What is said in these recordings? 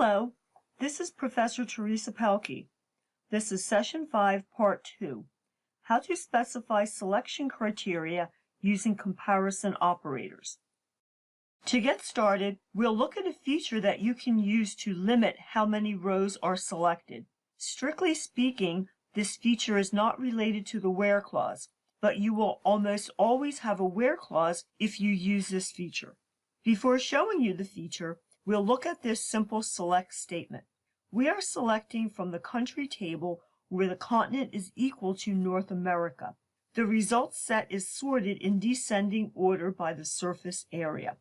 Hello, this is Professor Teresa Pelkie. This is Session 5, Part 2, How to Specify Selection Criteria Using Comparison Operators. To get started, we'll look at a feature that you can use to limit how many rows are selected. Strictly speaking, this feature is not related to the where clause, but you will almost always have a where clause if you use this feature. Before showing you the feature, we'll look at this simple select statement. We are selecting from the country table where the continent is equal to North America. The results set is sorted in descending order by the surface area.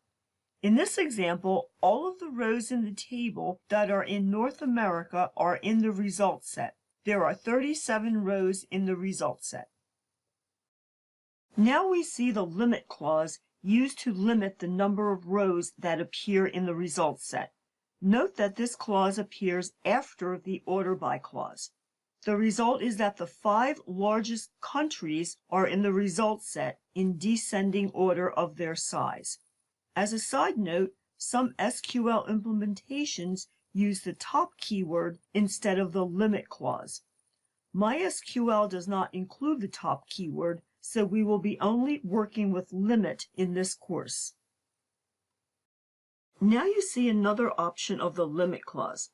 In this example, all of the rows in the table that are in North America are in the results set. There are 37 rows in the results set. Now we see the limit clause used to limit the number of rows that appear in the results set. Note that this clause appears after the order by clause. The result is that the 5 largest countries are in the results set in descending order of their size. As a side note, some SQL implementations use the top keyword instead of the limit clause. MySQL does not include the top keyword, so we will be only working with limit in this course. Now you see another option of the limit clause.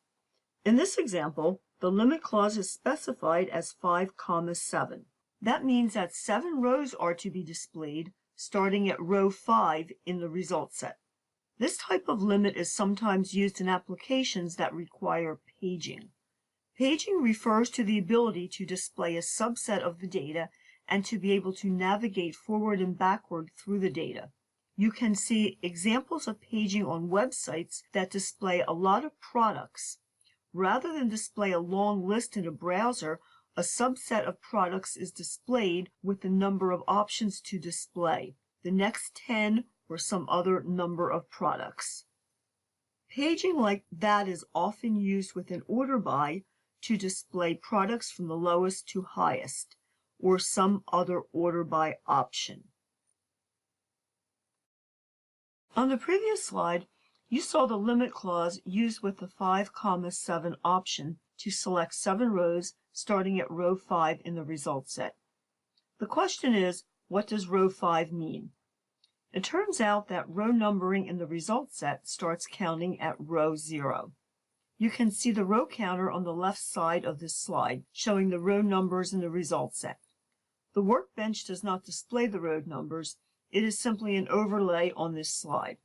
In this example, the limit clause is specified as 5, 7. That means that 7 rows are to be displayed, starting at row 5 in the result set. This type of limit is sometimes used in applications that require paging. Paging refers to the ability to display a subset of the data and to be able to navigate forward and backward through the data. You can see examples of paging on websites that display a lot of products. Rather than display a long list in a browser, a subset of products is displayed with the number of options to display, the next 10 or some other number of products. Paging like that is often used with an order by to display products from the lowest to highest, or some other order by option. On the previous slide, you saw the limit clause used with the 5, 7 option to select 7 rows starting at row 5 in the results set. The question is, what does row 5 mean? It turns out that row numbering in the results set starts counting at row 0. You can see the row counter on the left side of this slide, showing the row numbers in the results set. The workbench does not display the row numbers. It is simply an overlay on this slide.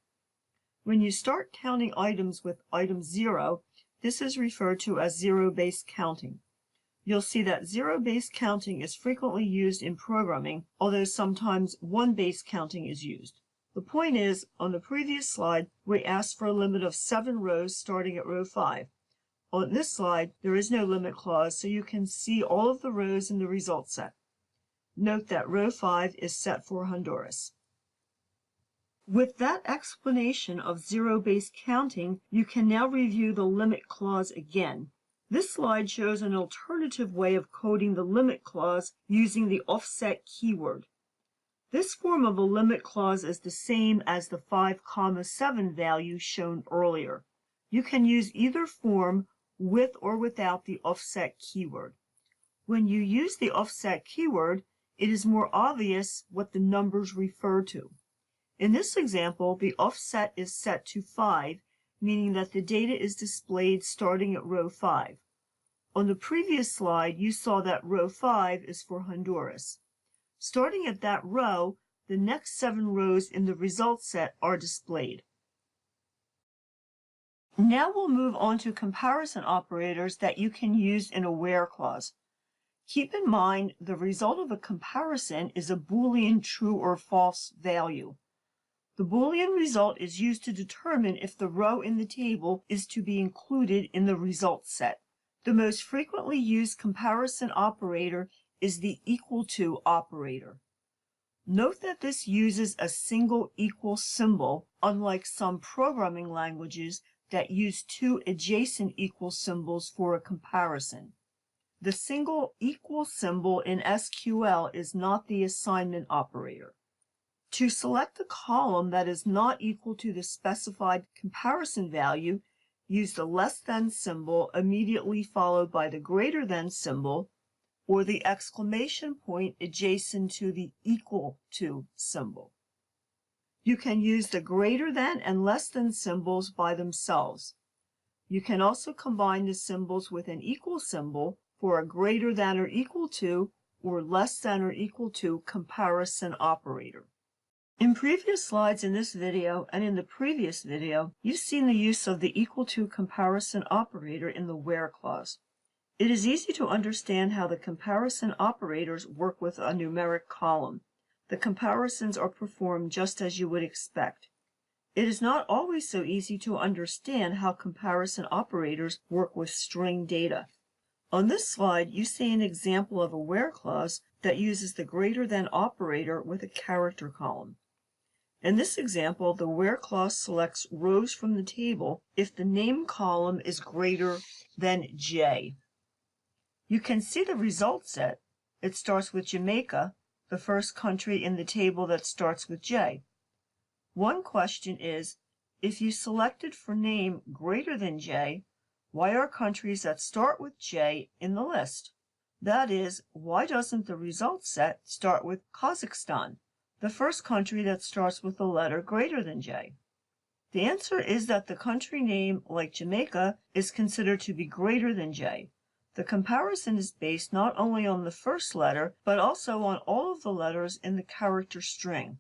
When you start counting items with item 0, this is referred to as zero-based counting. You'll see that zero-based counting is frequently used in programming, although sometimes one-based counting is used. The point is, on the previous slide, we asked for a limit of 7 rows starting at row 5. On this slide, there is no limit clause, so you can see all of the rows in the result set. Note that row 5 is set for Honduras. With that explanation of zero-based counting, you can now review the limit clause again. This slide shows an alternative way of coding the limit clause using the offset keyword. This form of a limit clause is the same as the 5, 7 value shown earlier. You can use either form with or without the offset keyword. When you use the offset keyword, it is more obvious what the numbers refer to. In this example, the offset is set to 5, meaning that the data is displayed starting at row 5. On the previous slide, you saw that row 5 is for Honduras. Starting at that row, the next 7 rows in the results set are displayed. Now we'll move on to comparison operators that you can use in a where clause. Keep in mind the result of a comparison is a Boolean true or false value. The Boolean result is used to determine if the row in the table is to be included in the results set. The most frequently used comparison operator is the equal to operator. Note that this uses a single equal symbol, unlike some programming languages that use 2 adjacent equal symbols for a comparison. The single equal symbol in SQL is not the assignment operator. To select a column that is not equal to the specified comparison value, use the less than symbol immediately followed by the greater than symbol or the exclamation point adjacent to the equal to symbol. You can use the greater than and less than symbols by themselves. You can also combine the symbols with an equal symbol for a greater than or equal to or less than or equal to comparison operator. In previous slides in this video and in the previous video, you've seen the use of the equal to comparison operator in the where clause. It is easy to understand how the comparison operators work with a numeric column. The comparisons are performed just as you would expect. It is not always so easy to understand how comparison operators work with string data. On this slide, you see an example of a where clause that uses the greater than operator with a character column. In this example, the where clause selects rows from the table if the name column is greater than J. You can see the result set. It starts with Jamaica, the first country in the table that starts with J. One question is, if you selected for name greater than J, why are countries that start with J in the list? That is, why doesn't the result set start with Kazakhstan, the first country that starts with the letter greater than J? The answer is that the country name, like Jamaica, is considered to be greater than J. The comparison is based not only on the first letter, but also on all of the letters in the character string.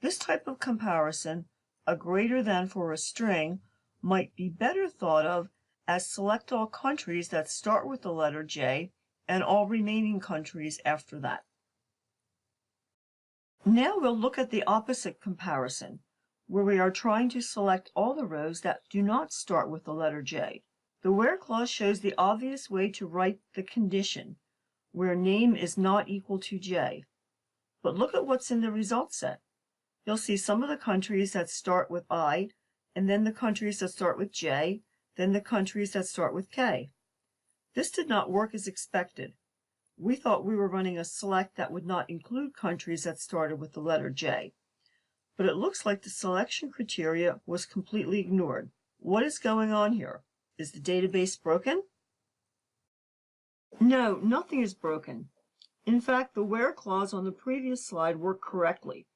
This type of comparison, a greater than for a string, might be better thought of as select all countries that start with the letter J and all remaining countries after that. Now we'll look at the opposite comparison, where we are trying to select all the rows that do not start with the letter J. The where clause shows the obvious way to write the condition, where name is not equal to J. But look at what's in the result set. You'll see some of the countries that start with I, and then the countries that start with J, then the countries that start with K. This did not work as expected. We thought we were running a select that would not include countries that started with the letter J. But it looks like the selection criteria was completely ignored. What is going on here? Is the database broken? No, nothing is broken. In fact, the where clause on the previous slide worked correctly.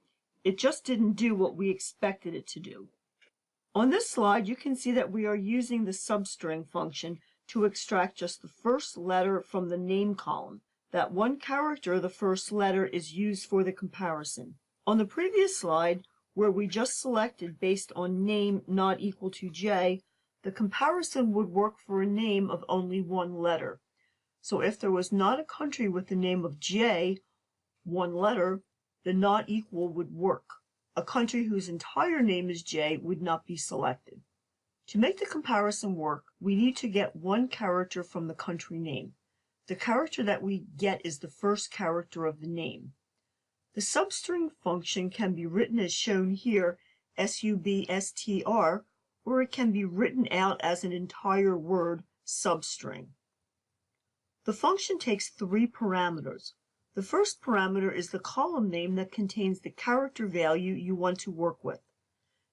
It just didn't do what we expected it to do. On this slide, you can see that we are using the substring function to extract just the first letter from the name column. That one character, the first letter, is used for the comparison. On the previous slide, where we just selected based on name not equal to J, the comparison would work for a name of only one letter. So if there was not a country with the name of J, one letter, the not equal would work. A country whose entire name is J would not be selected. To make the comparison work, we need to get one character from the country name. The character that we get is the first character of the name. The substring function can be written as shown here, substr, or it can be written out as an entire word, substring. The function takes three parameters. The first parameter is the column name that contains the character value you want to work with.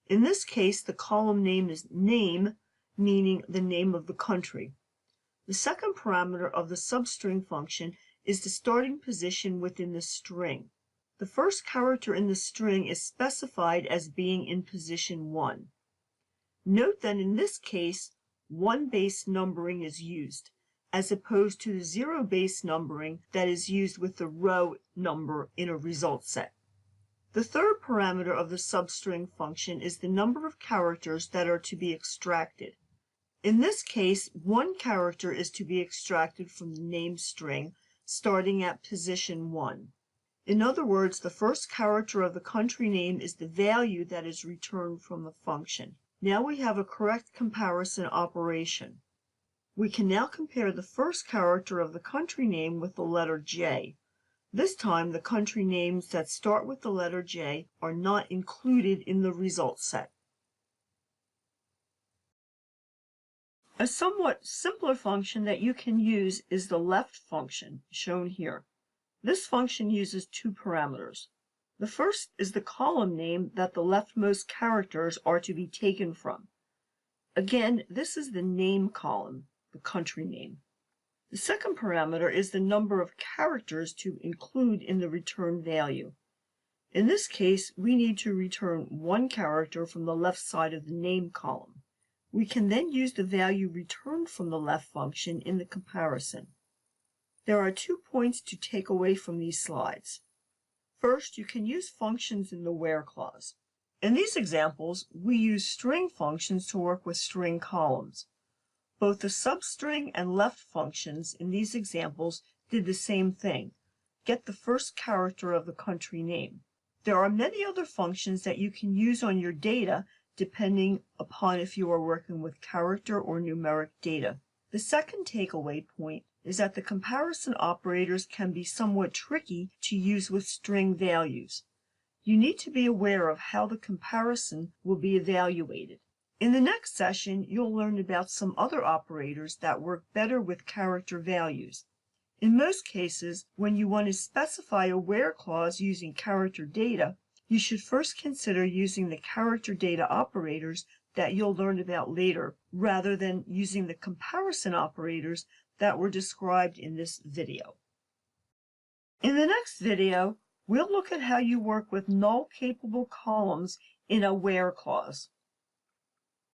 In this case, the column name is name, meaning the name of the country. The second parameter of the substring function is the starting position within the string. The first character in the string is specified as being in position 1. Note that in this case, 1 base numbering is used, as opposed to the 0 base numbering that is used with the row number in a result set. The third parameter of the substring function is the number of characters that are to be extracted. In this case, one character is to be extracted from the name string, starting at position 1. In other words, the first character of the country name is the value that is returned from the function. Now we have a correct comparison operation. We can now compare the first character of the country name with the letter J. This time, the country names that start with the letter J are not included in the result set. A somewhat simpler function that you can use is the left function, shown here. This function uses two parameters. The first is the column name that the leftmost characters are to be taken from. Again, this is the name column, the country name. The second parameter is the number of characters to include in the return value. In this case, we need to return one character from the left side of the name column. We can then use the value returned from the left function in the comparison. There are 2 points to take away from these slides. First, you can use functions in the where clause. In these examples, we use string functions to work with string columns. Both the substring and left functions in these examples did the same thing, get the first character of the country name. There are many other functions that you can use on your data depending upon if you are working with character or numeric data. The second takeaway point is that the comparison operators can be somewhat tricky to use with string values. You need to be aware of how the comparison will be evaluated. In the next session, you'll learn about some other operators that work better with character values. In most cases, when you want to specify a where clause using character data, you should first consider using the character data operators that you'll learn about later, rather than using the comparison operators that were described in this video. In the next video, we'll look at how you work with null-capable columns in a where clause.